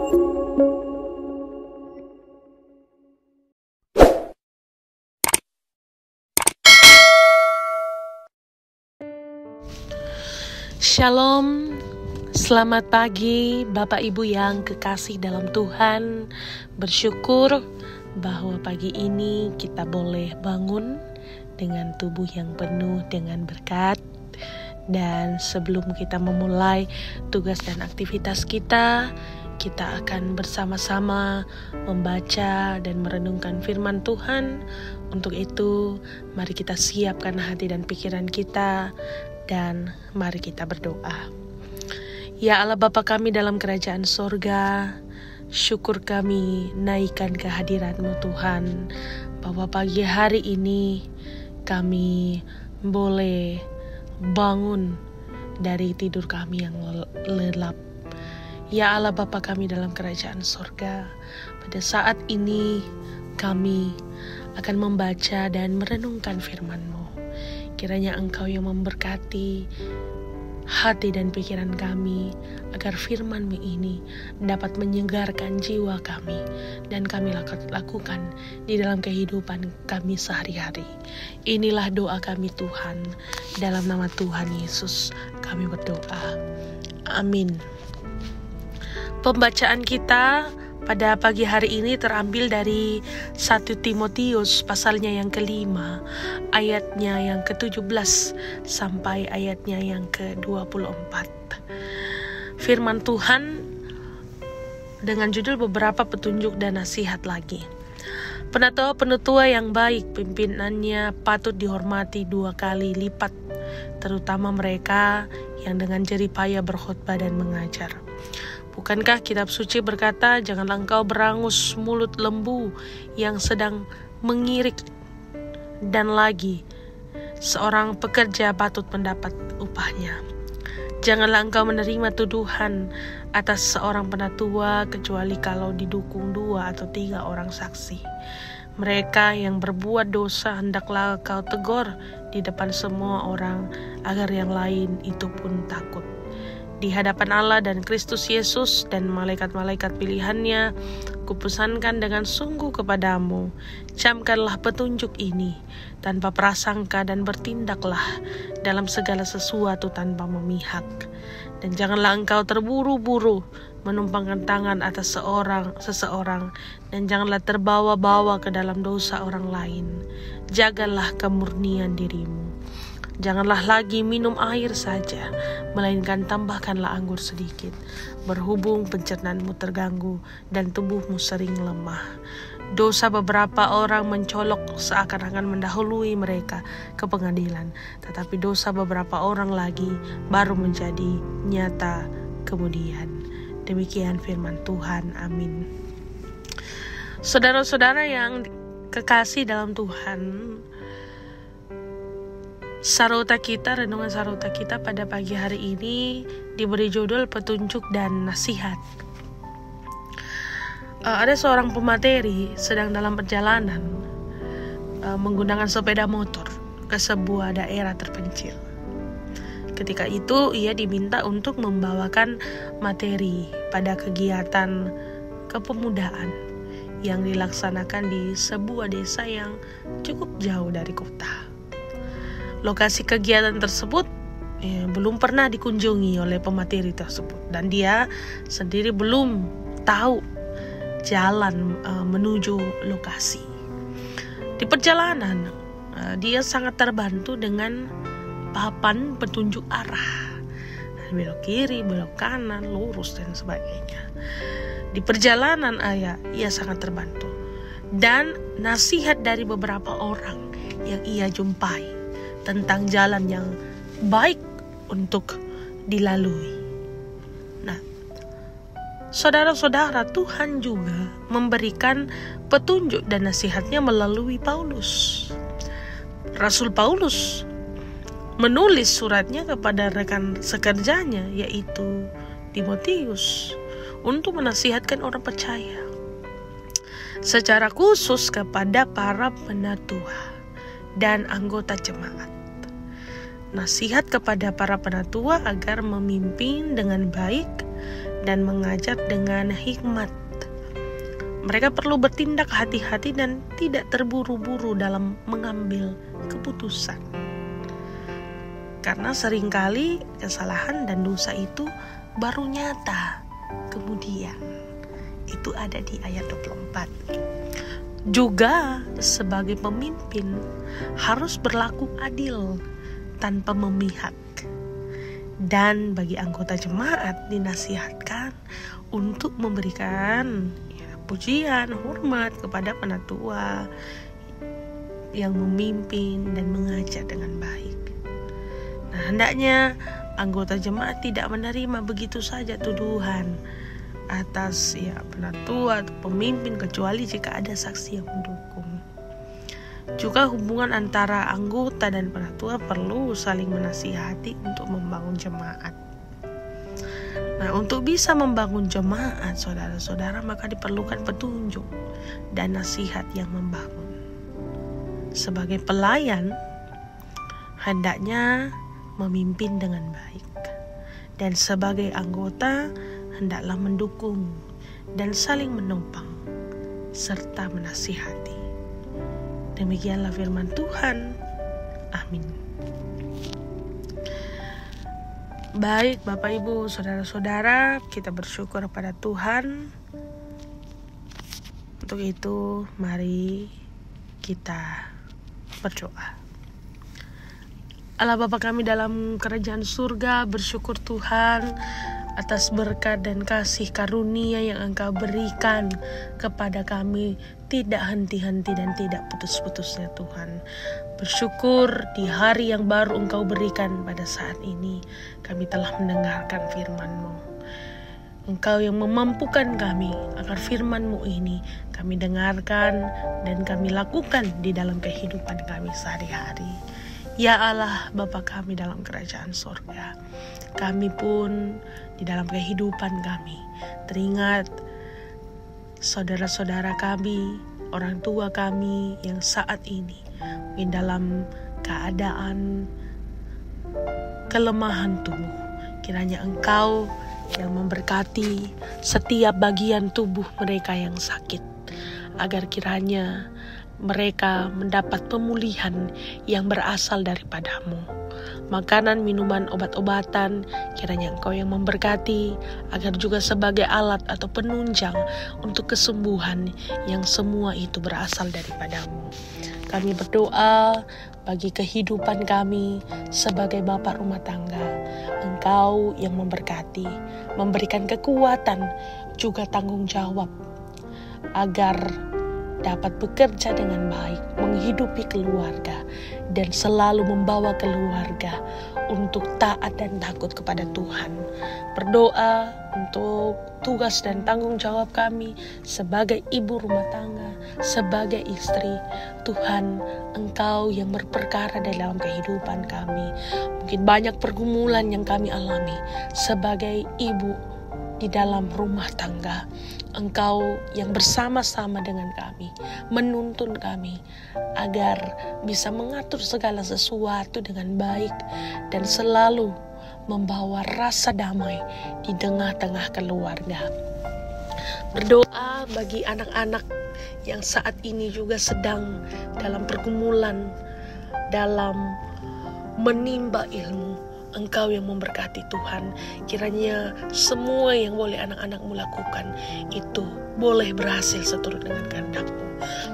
Shalom, selamat pagi Bapak Ibu yang kekasih dalam Tuhan. Bersyukur bahwa pagi ini kita boleh bangun dengan tubuh yang penuh dengan berkat. Dan sebelum kita memulai tugas dan aktivitas kita akan bersama-sama membaca dan merenungkan firman Tuhan. Untuk itu, mari kita siapkan hati dan pikiran kita, dan mari kita berdoa. Ya Allah Bapa kami dalam kerajaan sorga, syukur kami naikkan kehadirat-Mu Tuhan, bahwa pagi hari ini kami boleh bangun dari tidur kami yang lelap. Ya Allah Bapa kami dalam kerajaan sorga, pada saat ini kami akan membaca dan merenungkan firman-Mu. Kiranya Engkau yang memberkati hati dan pikiran kami, agar firman-Mu ini dapat menyegarkan jiwa kami, dan kami lakukan di dalam kehidupan kami sehari-hari. Inilah doa kami Tuhan, dalam nama Tuhan Yesus kami berdoa. Amin. Pembacaan kita pada pagi hari ini terambil dari 1 Timotius pasalnya yang ke-5, ayatnya yang ke-17 sampai ayatnya yang ke-24. Firman Tuhan dengan judul beberapa petunjuk dan nasihat lagi. Penatua yang baik, pimpinannya patut dihormati 2 kali lipat, terutama mereka yang dengan jeripaya berkhotbah dan mengajar. Bukankah kitab suci berkata, janganlah engkau berangus mulut lembu yang sedang mengirik, dan lagi seorang pekerja patut mendapat upahnya. Janganlah engkau menerima tuduhan atas seorang penatua kecuali kalau didukung 2 atau 3 orang saksi. Mereka yang berbuat dosa hendaklah kau tegur di depan semua orang, agar yang lain itu pun takut. Di hadapan Allah dan Kristus Yesus dan malaikat-malaikat pilihannya, kupesankan dengan sungguh kepadamu, camkanlah petunjuk ini tanpa prasangka dan bertindaklah dalam segala sesuatu tanpa memihak. Dan janganlah engkau terburu-buru menumpangkan tangan atas seseorang, dan janganlah terbawa-bawa ke dalam dosa orang lain. Jagalah kemurnian dirimu. Janganlah lagi minum air saja, melainkan tambahkanlah anggur sedikit, berhubung pencernaanmu terganggu dan tubuhmu sering lemah. Dosa beberapa orang mencolok seakan-akan mendahului mereka ke pengadilan, tetapi dosa beberapa orang lagi baru menjadi nyata kemudian. Demikian firman Tuhan. Amin. Saudara-saudara yang kekasih dalam Tuhan, renungan sarota kita pada pagi hari ini diberi judul petunjuk dan nasihat. Ada seorang pemateri sedang dalam perjalanan menggunakan sepeda motor ke sebuah daerah terpencil. Ketika itu ia diminta untuk membawakan materi pada kegiatan kepemudaan yang dilaksanakan di sebuah desa yang cukup jauh dari kota. Lokasi kegiatan tersebut belum pernah dikunjungi oleh pemateri tersebut, dan dia sendiri belum tahu jalan menuju lokasi. Di perjalanan, dia sangat terbantu dengan papan petunjuk arah, belok kiri, belok kanan, lurus dan sebagainya. Di perjalanan ia sangat terbantu, dan nasihat dari beberapa orang yang ia jumpai tentang jalan yang baik untuk dilalui. Nah, saudara-saudara, Tuhan juga memberikan petunjuk dan nasihatnya melalui Paulus. Rasul Paulus menulis suratnya kepada rekan sekerjanya, yaitu Timotius, untuk menasihatkan orang percaya, secara khusus kepada para penatua dan anggota jemaat. Nasihat kepada para penatua agar memimpin dengan baik dan mengajar dengan hikmat. Mereka perlu bertindak hati-hati dan tidak terburu-buru dalam mengambil keputusan. Karena seringkali kesalahan dan dosa itu baru nyata kemudian. Itu ada di ayat 24. Juga sebagai pemimpin harus berlaku adil tanpa memihak. Dan bagi anggota jemaat dinasihatkan untuk memberikan pujian, hormat kepada penatua yang memimpin dan mengajar dengan baik. Nah, hendaknya anggota jemaat tidak menerima begitu saja tuduhan atas penatua atau pemimpin kecuali jika ada saksi yang mendukung. Juga hubungan antara anggota dan penatua perlu saling menasihati untuk membangun jemaat. Nah, untuk bisa membangun jemaat, saudara-saudara, maka diperlukan petunjuk dan nasihat yang membangun. Sebagai pelayan, hendaknya memimpin dengan baik. Dan sebagai anggota, hendaklah mendukung dan saling menopang, serta menasihati. Demikianlah firman Tuhan. Amin. Baik Bapak Ibu, saudara-saudara, kita bersyukur pada Tuhan. Untuk itu mari kita berdoa. Allah Bapa kami dalam kerajaan surga, bersyukur Tuhan atas berkat dan kasih karunia yang Engkau berikan kepada kami, tidak henti-henti dan tidak putus-putusnya Tuhan. Bersyukur di hari yang baru Engkau berikan pada saat ini, kami telah mendengarkan firman-Mu. Engkau yang memampukan kami agar firman-Mu ini kami dengarkan dan kami lakukan di dalam kehidupan kami sehari-hari. Ya Allah, Bapa kami dalam kerajaan surga, kami pun di dalam kehidupan kami teringat saudara-saudara kami, orang tua kami yang saat ini mungkin dalam keadaan kelemahan tubuh. Kiranya Engkau yang memberkati setiap bagian tubuh mereka yang sakit, agar kiranya mereka mendapat pemulihan yang berasal daripada-Mu. Makanan, minuman, obat-obatan, kiranya Engkau yang memberkati, agar juga sebagai alat atau penunjang untuk kesembuhan yang semua itu berasal daripada-Mu. Kami berdoa bagi kehidupan kami sebagai bapa rumah tangga. Engkau yang memberkati, memberikan kekuatan, juga tanggung jawab, agar dapat bekerja dengan baik, menghidupi keluarga, dan selalu membawa keluarga untuk taat dan takut kepada Tuhan. Berdoa untuk tugas dan tanggung jawab kami sebagai ibu rumah tangga, sebagai istri. Tuhan, Engkau yang berperkara dalam kehidupan kami. Mungkin banyak pergumulan yang kami alami sebagai ibu di dalam rumah tangga. Engkau yang bersama-sama dengan kami, menuntun kami agar bisa mengatur segala sesuatu dengan baik dan selalu membawa rasa damai di tengah-tengah keluarga. Berdoa bagi anak-anak yang saat ini juga sedang dalam pergumulan, dalam menimba ilmu. Engkau yang memberkati Tuhan. Kiranya semua yang boleh anak-anak-Mu lakukan itu boleh berhasil seturut dengan kehendak-Mu.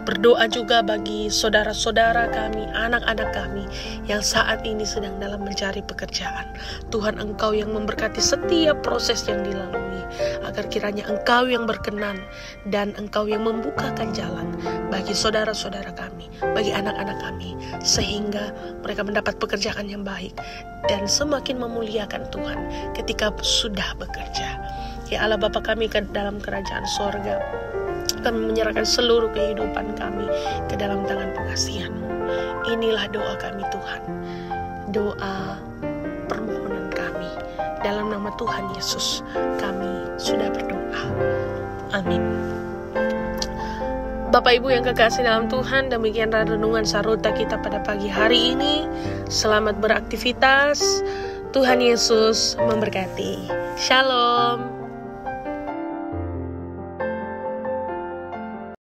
Berdoa juga bagi saudara-saudara kami, anak-anak kami yang saat ini sedang dalam mencari pekerjaan. Tuhan, Engkau yang memberkati setiap proses yang dilalui, agar kiranya Engkau yang berkenan dan Engkau yang membukakan jalan bagi saudara-saudara kami, bagi anak-anak kami, sehingga mereka mendapat pekerjaan yang baik dan semakin memuliakan Tuhan ketika sudah bekerja. Ya Allah Bapa kami dalam kerajaan sorga, kami menyerahkan seluruh kehidupan kami ke dalam tangan pengasihan-Mu. Inilah doa kami Tuhan, doa permohonan kami. Dalam nama Tuhan Yesus kami sudah berdoa. Amin. Bapak Ibu yang kekasih dalam Tuhan, demikianlah renungan Saruta kita pada pagi hari ini. Selamat beraktivitas. Tuhan Yesus memberkati. Shalom.